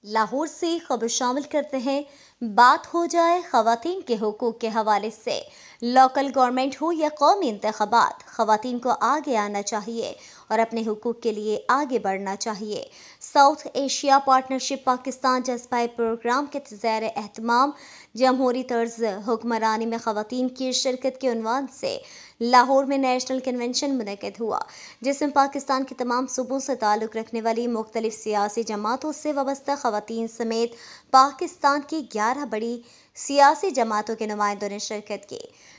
लाहौर से खबर शामिल करते हैं। बात हो जाए खवातीन के हुकूक के हवाले से, लोकल गवर्नमेंट हो या कौमी इंतखाबात, खवातीन को आगे आना चाहिए और अपने हुकूक के लिए आगे बढ़ना चाहिए। साउथ एशिया पार्टनरशिप पाकिस्तान जज्बाए प्रोग्राम के ज़ेर एहतमाम जमहूरी तर्ज हुक्मरानी में खवातीन की शिरकत के उन्वान से लाहौर में नेशनल कन्वेंशन मुनक़िद हुआ, जिसमें पाकिस्तान के तमाम सूबों से ताल्लुक़ रखने वाली मुख्तलिफ सियासी जमातों से वाबस्ता खवातीन समेत पाकिस्तान की 11 बड़ी सियासी जमातों के नुमाइंदों ने शिरकत की।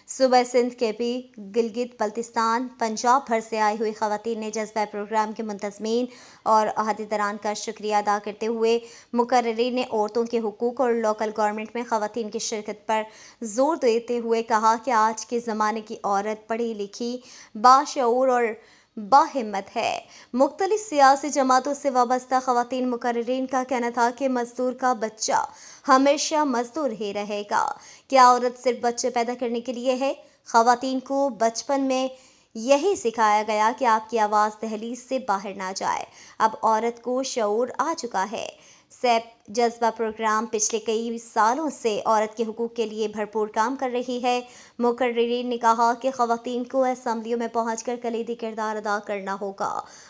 सुबह सिंध, केपी, गिलगित बल्तिस्तान, पंजाब भर से आई हुई खवातीन ने जज्बा प्रोग्राम के मुंतज़मीन और अहदेदारान का शुक्रिया अदा करते हुए मुकर्रिरीन ने औरतों के हुकूक और लोकल गवर्नमेंट में खवातीन की शिरकत पर जोर देते हुए कहा कि आज के ज़माने की औरत पढ़ी लिखी, बाशऊर और बाहिम्मत है। मुख्तलिफ सियासी जमातों से वाबस्ता खवातीन मुकर्रिरीन का कहना था कि मजदूर का बच्चा हमेशा मजदूर ही रहेगा। क्या औरत सिर्फ बच्चे पैदा करने के लिए है? खवातीन को बचपन में यही सिखाया गया कि आपकी आवाज़ दहलीज से बाहर ना जाए। अब औरत को शऊर आ चुका है। सैप जज्बा प्रोग्राम पिछले कई सालों से औरत के हुकूक के लिए भरपूर काम कर रही है। मुकर्रिरीन ने कहा कि खवातीन को असम्बलियों में पहुंचकर कलीदी किरदार अदा करना होगा।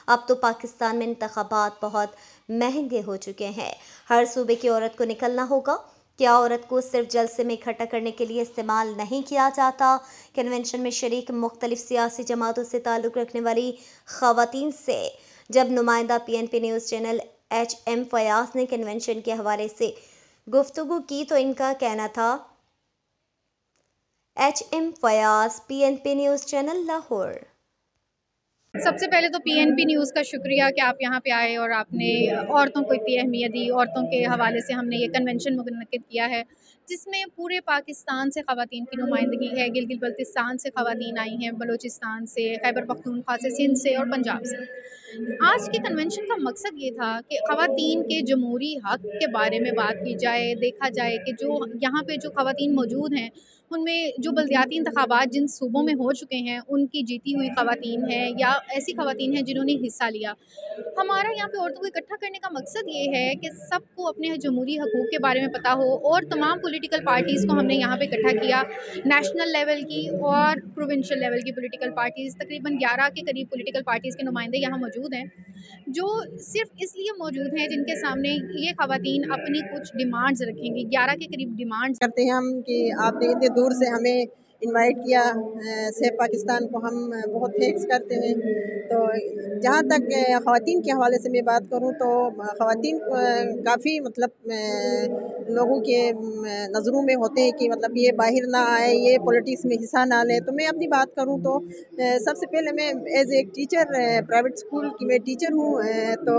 अब तो पाकिस्तान में इंतखाबात बहुत महंगे हो चुके हैं, हर सूबे की औरत को निकलना होगा। क्या औरत को सिर्फ जलसे में इकट्ठा करने के लिए इस्तेमाल नहीं किया जाता? कन्वेंशन में शरीक मुख्तलिफ सियासी जमातों से ताल्लुक़ रखने वाली खवातीन से जब नुमाइंदा PNP news channel HM Fayaz ने कन्वेंशन के हवाले से गुफ्तगू की तो इनका कहना था। HM Fayaz, PNP news channel, Lahore. सबसे पहले तो PNP न्यूज़ का शुक्रिया कि आप यहाँ पे आए और आपने औरतों को इतनी अहमियत दी। औरतों के हवाले से हमने ये कन्वेंशन मुनक़्क़िद किया है, जिसमें पूरे पाकिस्तान से ख़वातीन की नुमाइंदगी है। गिलगित बल्तिस्तान से ख़वातीन आई हैं, बलूचिस्तान से, खैबर पख्तूनख्वा से, सिंध से और पंजाब से। आज के कन्वेंशन का मकसद ये था कि ख़वातीन के जमहूरी हक़ के बारे में बात की जाए। देखा जाए कि जो यहाँ पे जो ख़वातीन मौजूद हैं, उनमें जो बल्दियाती इंतखाबात जिन सूबों में हो चुके हैं, उनकी जीती हुई ख़वातीन हैं या ऐसी ख़वातीन हैं जिन्होंने हिस्सा लिया। हमारा यहाँ पे औरतों को इकट्ठा करने का मकसद ये है कि सबको अपने जमहूरी हकूक़ के बारे में पता हो और तमाम पॉलिटिकल पार्टीज़ को हमने यहाँ पे इकट्ठा किया। नेशनल लेवल की और प्रोविंशियल लेवल की पॉलिटिकल पार्टीज़, तकरीबन 11 के करीब पॉलिटिकल पार्टीज़ के नुमाइंदे यहाँ मौजूद हैं, जो सिर्फ़ इसलिए मौजूद हैं जिनके सामने ये ख़वातीन अपनी कुछ डिमांड्स रखेंगी। 11 के करीब डिमांड्स करते हैं हम कि आपने इतने दूर से हमें इनवाइट किया। से पाकिस्तान को हम बहुत थैंक्स करते हैं। तो जहाँ तक ख़वातीन के हवाले से मैं बात करूँ तो ख़वातीन काफ़ी मतलब लोगों के नज़रों में होते हैं कि मतलब ये बाहर ना आए, ये पॉलिटिक्स में हिस्सा ना लें। तो मैं अपनी बात करूँ तो सबसे पहले मैं एज एक टीचर, प्राइवेट स्कूल की मैं टीचर हूँ। तो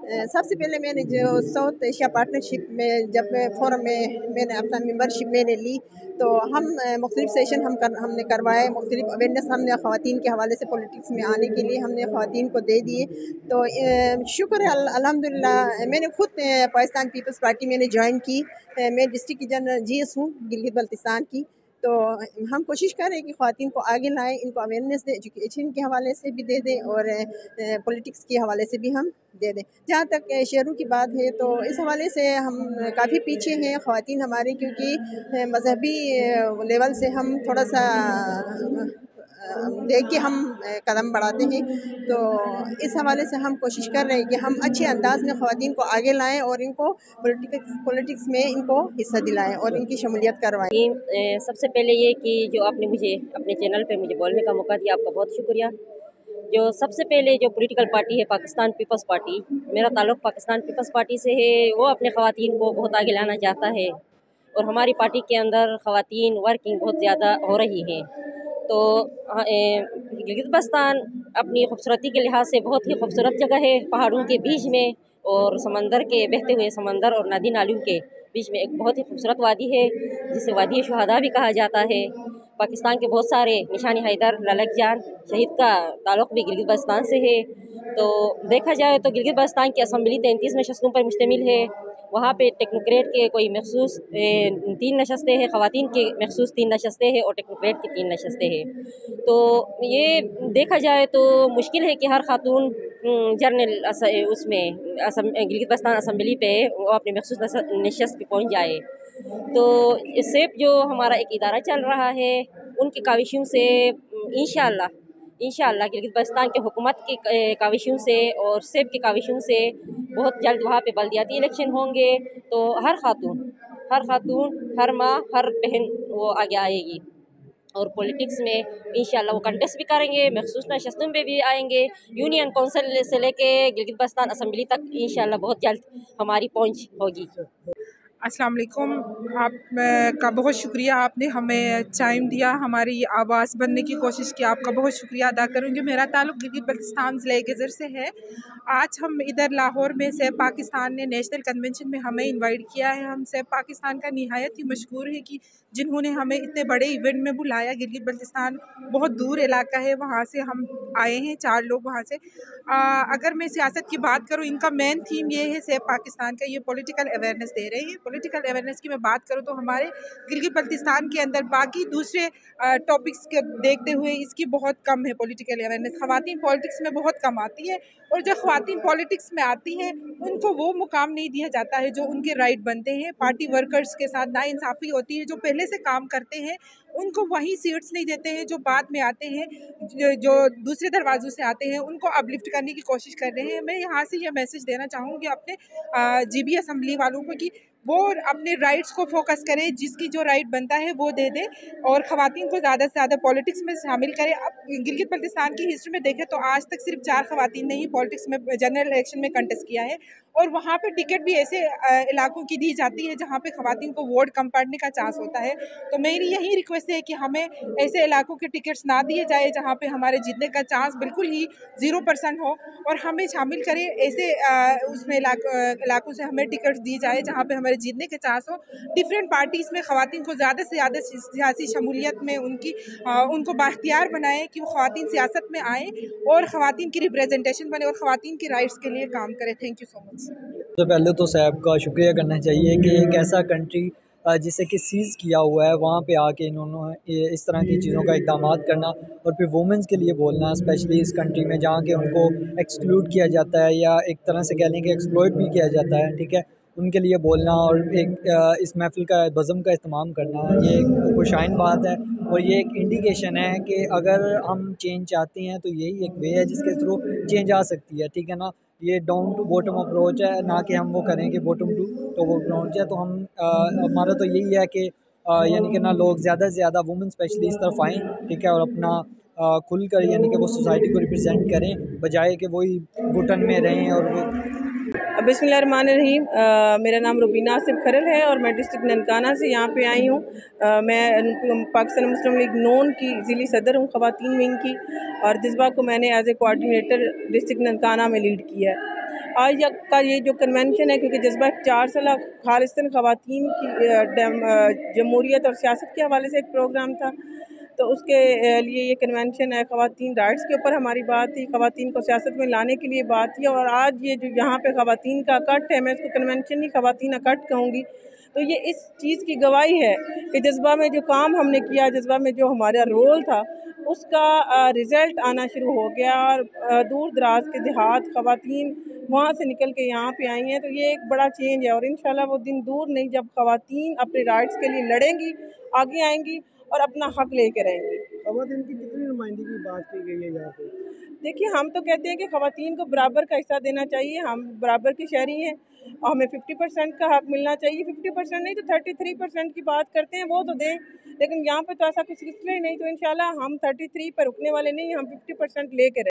सबसे पहले मैंने जो साउथ एशिया पार्टनरशिप में जब फोरम में मैंने अपना मेंबरशिप मैंने ली, तो हम मुख्तलिफ सेशन हमने करवाए, मुख्तलिफ अवेयरनेस हमने ख़वातीन के हवाले से पॉलिटिक्स में आने के लिए हमने ख़वातीन को दे दिए। तो शुक्र है अल्हम्दुलिल्लाह। मैंने खुद पाकिस्तान पीपल्स पार्टी मैंने ज्वाइन की। मैं डिस्ट्रिक्ट की जनरल GS हूँ गिलगित बल्तिस्तान की। तो हम कोशिश कर रहे हैं कि ख़वातीन को आगे लाएँ, इनको अवेयरनेस दें, एजुकेशन के हवाले से भी दे दें और पॉलिटिक्स के हवाले से भी हम दे दें। जहाँ तक शहरों की बात है तो इस हवाले से हम काफ़ी पीछे हैं ख़वातीन हमारे, क्योंकि मज़हबी लेवल से हम थोड़ा सा देख के हम कदम बढ़ाते हैं। तो इस हवाले से हम कोशिश कर रहे हैं कि हम अच्छे अंदाज़ में ख़वातीन को आगे लाएँ और इनको पॉलिटिक्स में इनको हिस्सा दिलाएँ और इनकी शमूलियत करवाएँ। सबसे पहले ये कि जो आपने मुझे अपने चैनल पे मुझे बोलने का मौका दिया, आपका बहुत शुक्रिया। जो सबसे पहले जो पॉलिटिकल पार्टी है पाकिस्तान पीपल्स पार्टी, मेरा ताल्लुक़ पाकिस्तान पीपल्स पार्टी से है। वो अपने ख़वातीन को बहुत आगे लाना चाहता है और हमारी पार्टी के अंदर ख़वातीन वर्किंग बहुत ज़्यादा हो रही है। तो गिलगित बल्तिस्तान अपनी खूबसूरती के लिहाज से बहुत ही खूबसूरत जगह है, पहाड़ों के बीच में और समंदर के बहते हुए समंदर और नदी नालों के बीच में एक बहुत ही खूबसूरत वादी है, जिसे वादी शुहदा भी कहा जाता है। पाकिस्तान के बहुत सारे निशानी हैदर, ललक जान शहीद का ताल्लुक़ भी गिलगित बल्तिस्तान से है। तो देखा जाए तो गिलगित बल्तिस्तान की असम्बली 33 नशस्तों पर मुश्तमिल है वहाँ पे टेक्नोक्रेट के कोई मखसूस 3 नशस्तें हैं, ख़वातीन के मखसूस 3 नशस्तें हैं और टेक्नोक्रेट की 3 नशस्तें हैं। तो ये देखा जाए तो मुश्किल है कि हर खातून जनरल उसमें गिलगित बल्तिस्तान असम्बली पे वो अपनी मखसूस नशस्त पे पहुँच जाए। तो इससे जो हमारा एक इदारा चल रहा है उनकी काविशों से इंशाअल्लाह गिलगित बल्तिस्तान की हुकूमत की काविशों से और सेब की काविशों से बहुत जल्द वहाँ पे बल्दियाती इलेक्शन होंगे। तो हर खातून हर माँ हर बहन वो आगे आएगी और पॉलिटिक्स में इंशाल्लाह वो कंटेस्ट भी करेंगे, मखसूस नशस्तों पे भी आएंगे। यूनियन कौंसिल से लेके गिलगित बल्तिस्तान असम्बली तक इंशाल्लाह बहुत जल्द हमारी पहुँच होगी। अस्सलाम वालेकुम। आप का बहुत शुक्रिया, आपने हमें टाइम दिया, हमारी आवाज़ बनने की कोशिश की, आपका बहुत शुक्रिया अदा करूँगी। मेरा ताल्लुक़ गिलगित बल्तिस्तान ज़िले गेज़र से है। आज हम इधर लाहौर में सेब पाकिस्तान ने नेशनल कन्वेंशन में हमें इनवाइट किया है। हम सेब पाकिस्तान का निहायत ही मशकूर है कि जिन्होंने हमें इतने बड़े इवेंट में बुलाया। गिलगित बल्तिस्तान बहुत दूर इलाका है, वहाँ से हम आए हैं 4 लोग वहाँ से। अगर मैं सियासत की बात करूँ, इनका मेन थीम ये है सेब पाकिस्तान का, ये पॉलिटिकल अवेयरनेस दे रहे हैं। पॉलिटिकल अवेयरनेस की मैं बात करूँ तो हमारे गिलगित बल्तिस्तान के अंदर बाकी दूसरे टॉपिक्स के देखते हुए इसकी बहुत कम है पॉलिटिकल अवेयरनेस। ख़वातीन पॉलिटिक्स में बहुत कम आती है और जब ख़वातीन पॉलिटिक्स में आती हैं उनको वो मुकाम नहीं दिया जाता है जो उनके राइट बनते हैं। पार्टी वर्कर्स के साथ नाइंसाफ़ी होती है। जो पहले से काम करते हैं उनको वही सीट्स नहीं देते हैं, जो बाद में आते हैं, जो दूसरे दरवाज़ों से आते हैं उनको अपलिफ्ट करने की कोशिश कर रहे हैं। मैं यहाँ से ये मैसेज देना चाहूँगी अपने जीबी असम्बली वालों को कि वो अपने राइट्स को फोकस करें, जिसकी जो राइट बनता है वो दे दे और ख़वातीन को ज़्यादा से ज़्यादा पॉलिटिक्स में शामिल करें। अब गिलगित बल्तिस्तान की हिस्ट्री में देखें तो आज तक सिर्फ 4 ख़वातीन ने ही पॉलिटिक्स में जनरल इलेक्शन में कंटेस्ट किया है और वहाँ पे टिकट भी ऐसे इलाकों की दी जाती है जहाँ पे ख़वातीन को वोट कम पड़ने का चांस होता है। तो मेरी यही रिक्वेस्ट है कि हमें ऐसे इलाकों के टिकट्स ना दिए जाए जहाँ पे हमारे जीतने का चांस बिल्कुल ही 0% हो और हमें शामिल करें ऐसे उसमें इलाकों से हमें टिकट्स दी जाए जहाँ पे हमारे जीतने के चांस हो। डिफरेंट पार्टीज़ में ख़वातीन को ज़्यादा से ज़्यादा सियासी शमूलियत में उनको बाख्तियार बनाएं कि वो ख़वातीन सियासत में आएँ और ख़वातीन की रिप्रेजेंटेशन बने और ख़वातीन के राइट्स के लिए काम करें। Thank you so much. तो पहले तो साहब का शुक्रिया करना चाहिए कि एक ऐसा कंट्री जिसे कि सीज़ किया हुआ है वहाँ पे आके इन्होंने इस तरह की चीज़ों का इक़दामात करना और फिर वुमेंस के लिए बोलना, स्पेशली इस कंट्री में जहाँ के उनको एक्सक्लूड किया जाता है या एक तरह से कह लें कि एक्सप्लॉइट भी किया जाता है, ठीक है, उनके लिए बोलना और एक इस महफ़िल का बज़म का इस्तेमाल करना, ये एक खुशाइन बात है और ये एक इंडिकेशन है कि अगर हम चेंज चाहते हैं तो यही एक वे है जिसके थ्रू चेंज आ सकती है, ठीक है ना। ये डाउन टू बॉटम अप्रोच है, ना कि हम वो करें कि बॉटम टू टॉप अप्रोच है। तो हमारा तो यही है कि यानी कि ना लोग ज़्यादा से ज़्यादा वुमेन स्पेशली इस तरफ आएँ, ठीक है, और अपना खुल कर यानी कि वो सोसाइटी को रिप्रेजेंट करें बजाय कि वही घुटन में रहें और वो बिस्मिल्लाहिर्रहमानिर्रहीम। मेरा नाम रुबीना आसिफ खरल है और मैं डिस्ट्रिक्ट ननकाना से यहाँ पे आई हूँ। मैं पाकिस्तान मुस्लिम लीग नून की ज़िली सदर हूँ ख़वातीन विंग की और जज्बा को मैंने as a coordinator district Nankana में लीड किया है। आज का ये जो कन्वेंशन है, क्योंकि जज्बा 4 साल खालिस्तान ख़वातीन की जमहूरियत और सियासत के हवाले से एक प्रोग्राम था, तो उसके लिए ये कन्वेंशन है। ख़वातीन राइट्स के ऊपर हमारी बात थी, ख़वातीन को सियासत में लाने के लिए बात थी और आज ये जो यहाँ पे ख़वातीन का इकट्ठ है, मैं इसको कन्वेंशन नहीं ख़वातीन इकट्ठ कहूँगी, तो ये इस चीज़ की गवाही है कि जज्बा में जो काम हमने किया, जज्बा में जो हमारा रोल था, उसका रिज़ल्ट आना शुरू हो गया और दूर दराज के देहात ख़वातीन वहाँ से निकल के यहाँ पे आई हैं। तो ये एक बड़ा चेंज है और इंशाल्लाह वो दिन दूर नहीं जब ख़वातीन अपने राइट्स के लिए लड़ेंगी, आगे आएंगी और अपना हक लेकर रहेंगी। ख़वातीन की कितनी नुमाइंदगी की बात की गई है यहाँ पे? देखिए, हम तो कहते हैं कि ख़वातीन को बराबर का हिस्सा देना चाहिए। हम बराबर की शहरी हैं और हमें 50% का हक मिलना चाहिए। 50% नहीं तो 33% की बात करते हैं, वो तो दें, लेकिन यहाँ पे तो ऐसा कुछ सिलसिला ही नहीं। तो इंशाल्लाह हम 33 पर रुकने वाले नहीं, हम 50% लेकर